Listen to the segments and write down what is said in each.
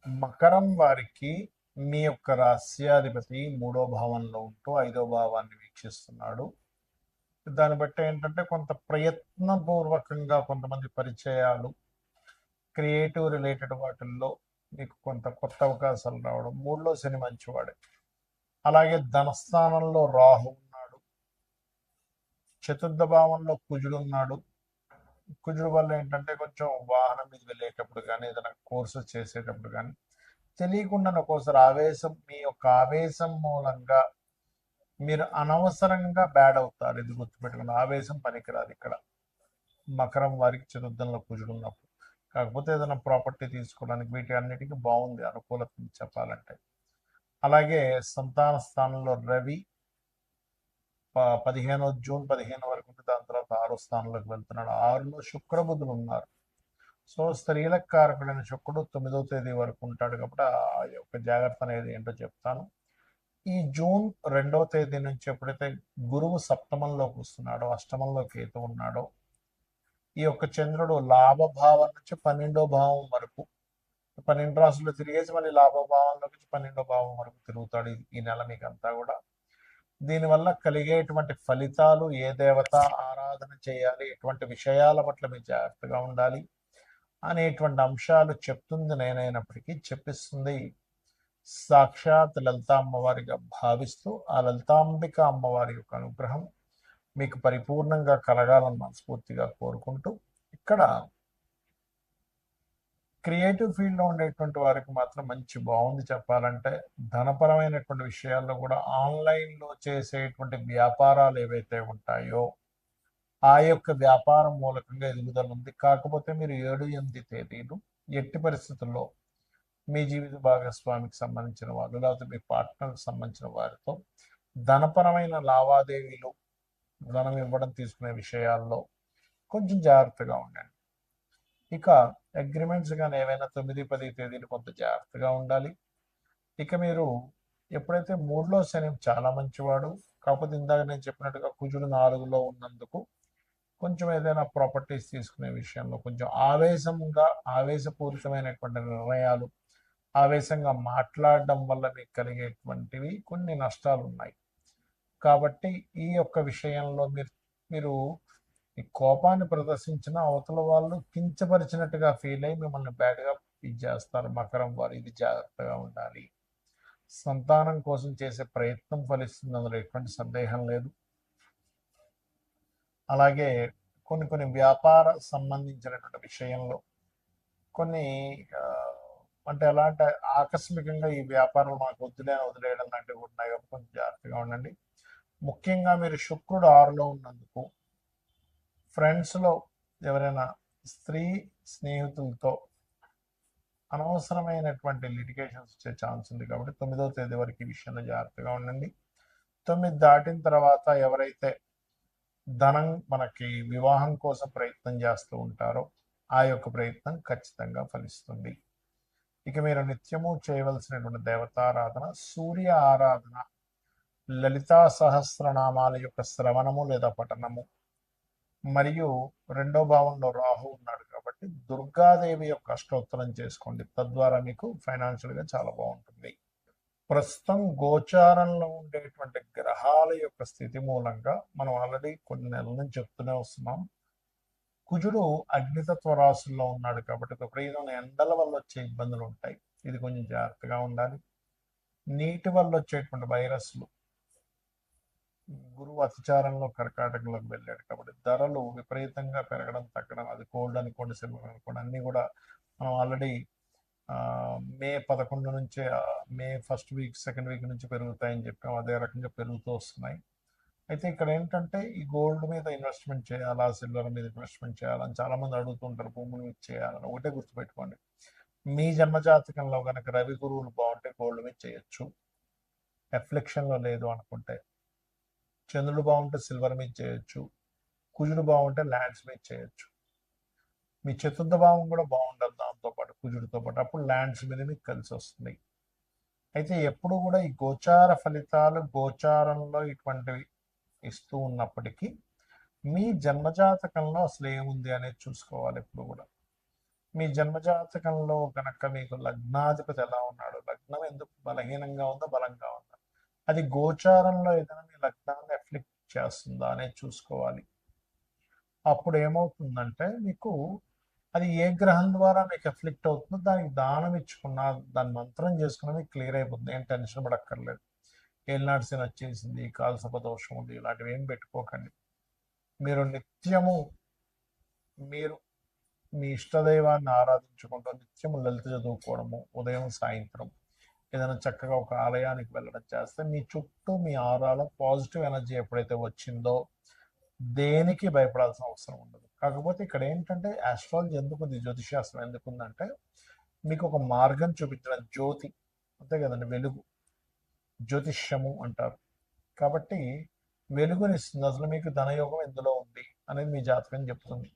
మకరం వారికి మీ యొక్క రాస్యాధిపతి 3వ భావంలో ఉంటూ 5వ భావాన్ని వీక్షిస్తున్నాడు. దాన్ని బట్టి ఏంటంటే కొంత ప్రయత్నపూర్వకంగా కొంతమంది పరిచయాలు, క్రియేటివ్ రిలేటెడ్ వాటిల్లో మీకు కొంత కొత్త అవకాశాలు రావడం. 3లో శని మంచివాడే. అలాగే ధనస్థానంలో రాహు ఉన్నాడు, చతుర్థ భావంలో కుజుడు ఉన్నాడు. కుజుడు వల్ల ఏంటంటే కొంచెం వాహనం మీద వెళ్ళేటప్పుడు కానీ ఏదైనా కోర్సు చేసేటప్పుడు కానీ తెలియకుండా ఒక్కోసారి ఆవేశం, మీ యొక్క ఆవేశం మూలంగా మీరు అనవసరంగా బ్యాడ్ అవుతారు. ఇది గుర్తుపెట్టుకుని, ఆవేశం పనికిరాదు ఇక్కడ మకరం వారికి చతుర్థంలో కుజుడు ఉన్నప్పుడు. కాకపోతే ఏదైనా ప్రాపర్టీ తీసుకోవడానికి వీటి అన్నిటికీ బాగుంది, అనుకూలత చెప్పాలంటే. అలాగే సంతాన స్థానంలో రవి 15 జూన్ 15 వరకు ఉంటే దాని తర్వాత 6వ స్థానంలోకి వెళ్తున్నాడు. 6లో శుక్రబుధులు ఉన్నారు. సో స్త్రీలకు కారకుడైన శుక్రుడు 9వ తేదీ వరకు ఉంటాడు కాబట్టి ఆ యొక్క జాగ్రత్త అనేది ఏంటో చెప్తాను. ఈ జూన్ 2వ తేదీ నుంచి ఎప్పుడైతే గురువు సప్తమంలోకి వస్తున్నాడో, అష్టమంలో కేతు ఉన్నాడో, ఈ యొక్క చంద్రుడు లాభభావం నుంచి 12వ భావం వరకు 12 రాశుల్లో తిరిగేసి మళ్ళీ లాభభావంలో నుంచి 12వ భావం వరకు తిరుగుతాడు ఈ నెల మీకు అంతా కూడా. దీనివల్ల కలిగేటువంటి ఫలితాలు, ఏ దేవత ఆరాధన చేయాలి, ఎటువంటి విషయాల పట్ల మీరు జాగ్రత్తగా ఉండాలి అనేటువంటి అంశాలు చెప్తుంది నేనైనప్పటికీ చెప్పిస్తుంది సాక్షాత్ లలితా అమ్మవారిగా భావిస్తూ ఆ లలితాంబిక అమ్మవారి యొక్క అనుగ్రహం మీకు పరిపూర్ణంగా కలగాలని మనస్ఫూర్తిగా కోరుకుంటూ, ఇక్కడ క్రియేటివ్ ఫీల్డ్లో ఉండేటువంటి వారికి మాత్రం మంచి బాగుంది చెప్పాలంటే. ధనపరమైనటువంటి విషయాల్లో కూడా ఆన్లైన్లో చేసేటువంటి వ్యాపారాలు ఏవైతే ఉంటాయో ఆ యొక్క వ్యాపారం మూలకంగా ఎదుగుదల ఉంది. కాకపోతే మీరు 7-8 తేదీలు ఎట్టి పరిస్థితుల్లో మీ జీవిత భాగస్వామికి సంబంధించిన వాళ్ళు లేకపోతే మీ పార్ట్నర్కి సంబంధించిన వారితో ధనపరమైన లావాదేవీలు, ధనం ఇవ్వడం తీసుకునే విషయాల్లో కొంచెం జాగ్రత్తగా ఉండండి. ఇక అగ్రిమెంట్స్ కానీ ఏవైనా 9-10 తేదీలు కొంత జాగ్రత్తగా ఉండాలి. ఇక మీరు ఎప్పుడైతే 3లో శని చాలా మంచివాడు, కాకపోతే ఇందాక నేను చెప్పినట్టుగా కుజుడు 4లో ఉన్నందుకు కొంచెం ఏదైనా ప్రాపర్టీస్ తీసుకునే విషయంలో కొంచెం ఆవేశపూరితమైనటువంటి నిర్ణయాలు, ఆవేశంగా మాట్లాడడం వల్ల మీకు కలిగేటువంటివి కొన్ని నష్టాలు ఉన్నాయి. కాబట్టి ఈ యొక్క విషయంలో మీరు ఈ కోపాన్ని ప్రదర్శించిన అవతల వాళ్ళు కించపరిచినట్టుగా ఫీల్ అయ్యి మిమ్మల్ని బ్యాడ్గా ఇది చేస్తారు. మకరం వారు ఇది జాగ్రత్తగా ఉండాలి. సంతానం కోసం చేసే ప్రయత్నం ఫలిస్తుంది, అందులో ఎటువంటి సందేహం లేదు. అలాగే కొన్ని వ్యాపార సంబంధించినటువంటి విషయంలో కొన్ని అంటే ఎలా అంటే ఆకస్మికంగా ఈ వ్యాపారం మాకు వదిలేయడం లాంటివి ఉన్నాయి కాబట్టి కొంచెం జాగ్రత్తగా ఉండండి. ముఖ్యంగా మీరు శుక్రుడు 6లో ఉన్నందుకు ఫ్రెండ్స్లో ఎవరైనా స్త్రీ స్నేహితులతో అనవసరమైనటువంటి లిటిగేషన్స్ వచ్చే ఛాన్స్ ఉంది కాబట్టి 9వ తేదీ వరకు ఈ విషయంలో జాగ్రత్తగా ఉండండి. 9 దాటిన తర్వాత ఎవరైతే ధనం మనకి వివాహం కోసం ప్రయత్నం చేస్తూ ఉంటారో ఆ యొక్క ప్రయత్నం ఖచ్చితంగా ఫలిస్తుంది. ఇక మీరు నిత్యము చేయవలసినటువంటి దేవతారాధన సూర్య ఆరాధన, లలితా సహస్రనామాల యొక్క శ్రవణము లేదా పఠనము, మరియు 2వ భావంలో రాహు ఉన్నాడు కాబట్టి దుర్గాదేవి యొక్క అష్టోత్తరం చేసుకోండి. తద్వారా మీకు ఫైనాన్షియల్గా చాలా బాగుంటుంది. ప్రస్తుతం గోచారంలో ఉండేటువంటి గ్రహాల యొక్క స్థితి మూలంగా మనం ఆల్రెడీ కొన్ని నెలల నుంచి చెప్తూనే వస్తున్నాం. కుజుడు అగ్నితత్వ రాశుల్లో ఉన్నాడు కాబట్టి విపరీతమైన ఎండల వల్ల వచ్చే ఇబ్బందులు ఉంటాయి. ఇది కొంచెం జాగ్రత్తగా ఉండాలి. నీటి వల్ల వచ్చేటువంటి వైరస్లు, గురువు అతిచారంలో కర్కాటకంలోకి వెళ్ళాడు కాబట్టి ధరలు విపరీతంగా పెరగడం తగ్గడం, అది గోల్డ్ అనుకోండి, సిల్వర్ అనుకోండి, అన్నీ కూడా మనం ఆల్రెడీ మే 11 నుంచే May first week second week నుంచి పెరుగుతాయని చెప్పాం. అదే రకంగా పెరుగుతూ వస్తున్నాయి. అయితే ఇక్కడ ఏంటంటే ఈ గోల్డ్ మీద ఇన్వెస్ట్మెంట్ చేయాలా, సిల్వర్ మీద ఇన్వెస్ట్మెంట్ చేయాలని చాలామంది అడుగుతుంటారు. భూముల మీద చేయాలని ఒకటే గుర్తుపెట్టుకోండి, మీ జన్మజాతకంలో కనుక రవి గురువులు బాగుంటే గోల్డ్ మీద చేయొచ్చు. ఎఫ్లెక్షన్లో లేదు అనుకుంటే చంద్రుడు బాగుంటే సిల్వర్ మీద చేయొచ్చు, కుజుడు బాగుంటే ల్యాండ్స్ మీద చేయొచ్చు. మీ చతుర్థ భావం కూడా బాగుండాలి దాంతోపాటు కుజుడితో పాటు, అప్పుడు ల్యాండ్స్ మీద మీకు కలిసి వస్తుంది. అయితే ఎప్పుడు కూడా ఈ గోచార ఫలితాలు గోచారంలో ఇటువంటివి ఇస్తూ ఉన్నప్పటికీ మీ జన్మజాతకంలో అసలు ఏముంది అనేది చూసుకోవాలి ఎప్పుడు కూడా. మీ జన్మజాతకంలో కనుక మీకు లగ్నాధిపతి ఎలా ఉన్నాడు, లగ్నం ఎందుకు బలహీనంగా ఉందా బలంగా ఉందా, అది గోచారంలో ఏదైనా మీ లగ్నాన్ని ఎఫ్లిక్ట్ చేస్తుందా అనేది చూసుకోవాలి. అప్పుడు ఏమవుతుందంటే మీకు అది ఏ గ్రహం ద్వారా మీకు ఎఫ్లిక్ట్ అవుతుందో దానికి దానం ఇచ్చుకున్న, దాని మంత్రం చేసుకున్న మీకు క్లియర్ అయిపోతుంది. ఏం టెన్షన్ పడక్కర్లేదు. ఏలినాటి శని వచ్చేసింది, కాలసర్ప దోషం ఉంది, ఇలాంటివి ఏం పెట్టుకోకండి. మీరు నిత్యము మీరు మీ ఇష్టదైవాన్ని ఆరాధించుకుంటూ నిత్యము లలిత చదువుకోవడము, ఉదయం సాయంత్రం ఏదైనా చక్కగా ఒక ఆలయానికి వెళ్ళడం చేస్తే మీ చుట్టూ మీ ఆరాలో పాజిటివ్ ఎనర్జీ ఎప్పుడైతే వచ్చిందో దేనికి భయపడాల్సిన అవసరం ఉండదు. కాకపోతే ఇక్కడ ఏంటంటే ఆస్ట్రాలజీ ఎందుకుంది, జ్యోతిషాస్త్రం ఎందుకుందంటే మీకు ఒక మార్గం చూపించడం, జ్యోతి అంతే కదండి, వెలుగు, జ్యోతిష్యము అంటారు. కాబట్టి వెలుగునిస్తుంది. అసలు మీకు ధనయోగం ఎందులో ఉంది అనేది మీ జాతకం చెప్తుంది.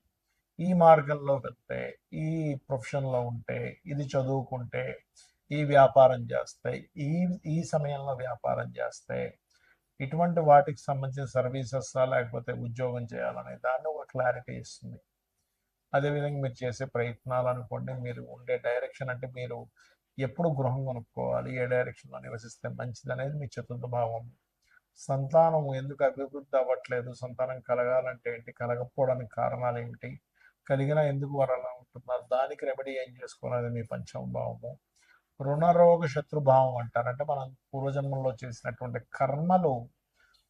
ఈ మార్గంలో వెళ్తే, ఈ ప్రొఫెషన్లో ఉంటే, ఇది చదువుకుంటే, ఈ వ్యాపారం చేస్తే, ఈ ఈ సమయంలో వ్యాపారం చేస్తే, ఇటువంటి వాటికి సంబంధించిన సర్వీసెస్ లేకపోతే ఉద్యోగం చేయాలనే దాన్ని ఒక క్లారిటీ ఇస్తుంది. అదేవిధంగా మీరు చేసే ప్రయత్నాలు అనుకోండి, మీరు ఉండే డైరెక్షన్, అంటే మీరు ఎప్పుడు గృహం కొనుక్కోవాలి, ఏ డైరెక్షన్లో నివసిస్తే మంచిది అనేది మీ చతుర్థ భావం. సంతానం ఎందుకు అభివృద్ధి అవ్వట్లేదు, సంతానం కలగాలంటే ఏంటి, కలగకపోవడానికి కారణాలు ఏంటి, కలిగినా ఎందుకు వారు అలా ఉంటున్నారు, దానికి రెమెడీ ఏం చేసుకోవాలని మీ పంచమ భావము. రుణరోగ శత్రుభావం అంటారు. అంటే మనం పూర్వజన్మల్లో చేసినటువంటి కర్మలు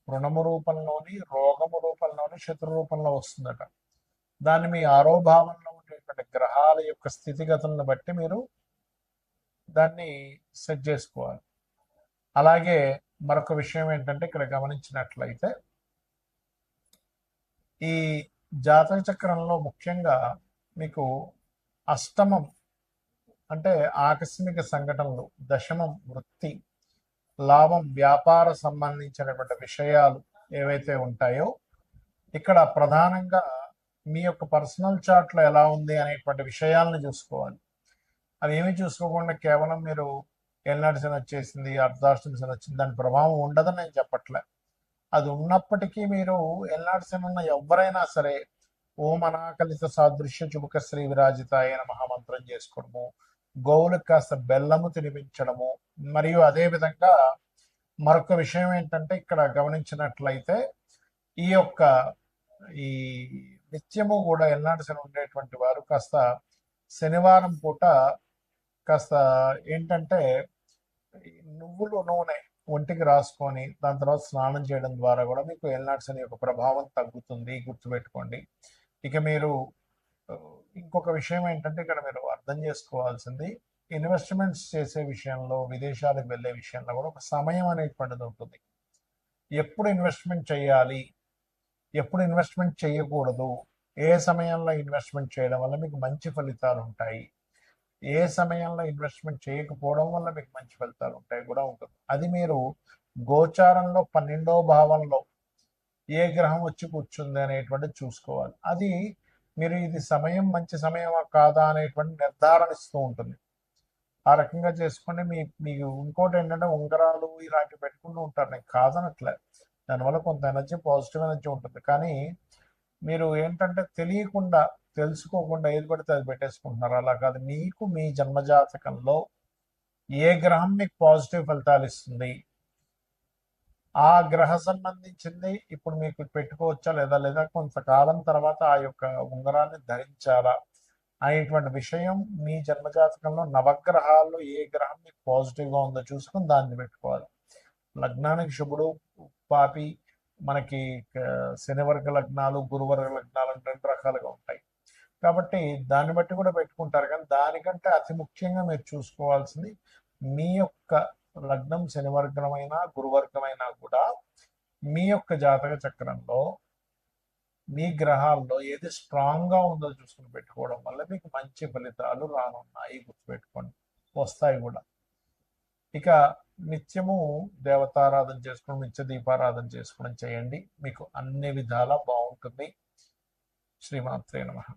రుణము రూపంలోని, రోగము రూపంలోని, శత్రు రూపంలో వస్తుందట. దాన్ని మీ ఆరో భావంలో ఉండేటువంటి గ్రహాల యొక్క స్థితిగతులను బట్టి మీరు దాన్ని సెట్ చేసుకోవాలి. అలాగే మరొక విషయం ఏంటంటే ఇక్కడ గమనించినట్లయితే ఈ జాతక చక్రంలో ముఖ్యంగా మీకు అష్టమం అంటే ఆకస్మిక సంఘటనలు, దశమం వృత్తి, లాభం వ్యాపార సంబంధించినటువంటి విషయాలు ఏవైతే ఉంటాయో ఇక్కడ ప్రధానంగా మీ యొక్క పర్సనల్ చార్ట్లో ఎలా ఉంది అనేటువంటి విషయాలను చూసుకోవాలి. అవి ఏమి చూసుకోకుండా కేవలం మీరు ఏలినాటి శని వచ్చేసింది, అర్ధాష్టమి శని వచ్చింది, దాని ప్రభావం ఉండదని నేను చెప్పట్లే. అది ఉన్నప్పటికీ మీరు ఏలినాటి శని ఉన్న ఎవరైనా సరే ఓం అనాకలిత సాదృశ్య చుబుక శ్రీ విరాజితాయ మహామంత్రం చేసుకోవడము, గోవులకు కాస్త బెల్లము తినిపించడము, మరియు అదే విధంగా మరొక విషయం ఏంటంటే ఇక్కడ గమనించినట్లయితే ఈ యొక్క ఈ నిత్యము కూడా ఏలినాటి శని ఉండేటువంటి వారు కాస్త శనివారం పూట కాస్త ఏంటంటే నువ్వుల నూనె ఒంటికి రాసుకొని దాని తర్వాత స్నానం చేయడం ద్వారా కూడా మీకు ఏలినాటి శని యొక్క ప్రభావం తగ్గుతుంది, గుర్తుపెట్టుకోండి. ఇక మీరు ఇంకొక విషయం ఏంటంటే ఇక్కడ మీరు అర్థం చేసుకోవాల్సింది, ఇన్వెస్ట్మెంట్స్ చేసే విషయంలో, విదేశాలకు వెళ్ళే విషయంలో కూడా ఒక సమయం అనేటువంటిది ఉంటుంది. ఎప్పుడు ఇన్వెస్ట్మెంట్ చేయాలి, ఎప్పుడు ఇన్వెస్ట్మెంట్ చేయకూడదు, ఏ సమయంలో ఇన్వెస్ట్మెంట్ చేయడం వల్ల మీకు మంచి ఫలితాలు ఉంటాయి, ఏ సమయంలో ఇన్వెస్ట్మెంట్ చేయకపోవడం వల్ల మీకు మంచి ఫలితాలు ఉంటాయి కూడా ఉంటుంది. అది మీరు గోచారంలో 12వ భావంలో ఏ గ్రహం వచ్చి కూర్చుంది అనేటువంటిది చూసుకోవాలి. అది మీరు ఇది సమయం మంచి సమయమా కాదా అనేటువంటి నిర్ధారణ ఇస్తూ ఉంటుంది. ఆ రకంగా చేసుకుని మీకు ఇంకోటి ఏంటంటే ఉంగరాలు ఇలాంటివి పెట్టుకుంటూ ఉంటారు, నేను కాదనట్లే, దానివల్ల కొంత ఎనర్జీ, పాజిటివ్ ఎనర్జీ ఉంటుంది. కానీ మీరు ఏంటంటే తెలియకుండా, తెలుసుకోకుండా ఏది పడితే అది పెట్టేసుకుంటున్నారు. అలా కాదు, మీకు మీ జన్మజాతకంలో ఏ గ్రహం మీకు పాజిటివ్ ఫలితాలు ఇస్తుంది, ఆ గ్రహ సంబంధించింది ఇప్పుడు మీకు పెట్టుకోవచ్చా లేదా కొంతకాలం తర్వాత ఆ యొక్క ఉంగరాన్ని ధరించాలా అనేటువంటి విషయం మీ జన్మజాతకంలో నవగ్రహాల్లో ఏ గ్రహం మీకు పాజిటివ్గా ఉందో చూసుకుని దాన్ని పెట్టుకోవాలి. లగ్నానికి శుభుడు, పాపి, మనకి శనివర్గ లగ్నాలు, గురువర్గ లగ్నాలు 2 రకాలుగా ఉంటాయి. కాబట్టి దాన్ని బట్టి కూడా పెట్టుకుంటారు. కానీ దానికంటే అతి ముఖ్యంగా మీరు చూసుకోవాల్సింది మీ యొక్క లగ్నం శనివర్గమైనా గురువర్గమైనా కూడా మీ యొక్క జాతక చక్రంలో మీ గ్రహాల్లో ఏది స్ట్రాంగ్గా ఉందో చూసుకుని పెట్టుకోవడం వల్ల మీకు మంచి ఫలితాలు రానున్నాయి, గుర్తుపెట్టుకోండి, వస్తాయి కూడా. ఇక నిత్యము దేవతారాధన చేసుకోవడం, నిత్య దీపారాధన చేసుకోవడం చేయండి, మీకు అన్ని విధాలా బాగుంటుంది. శ్రీమాత్రే నమః.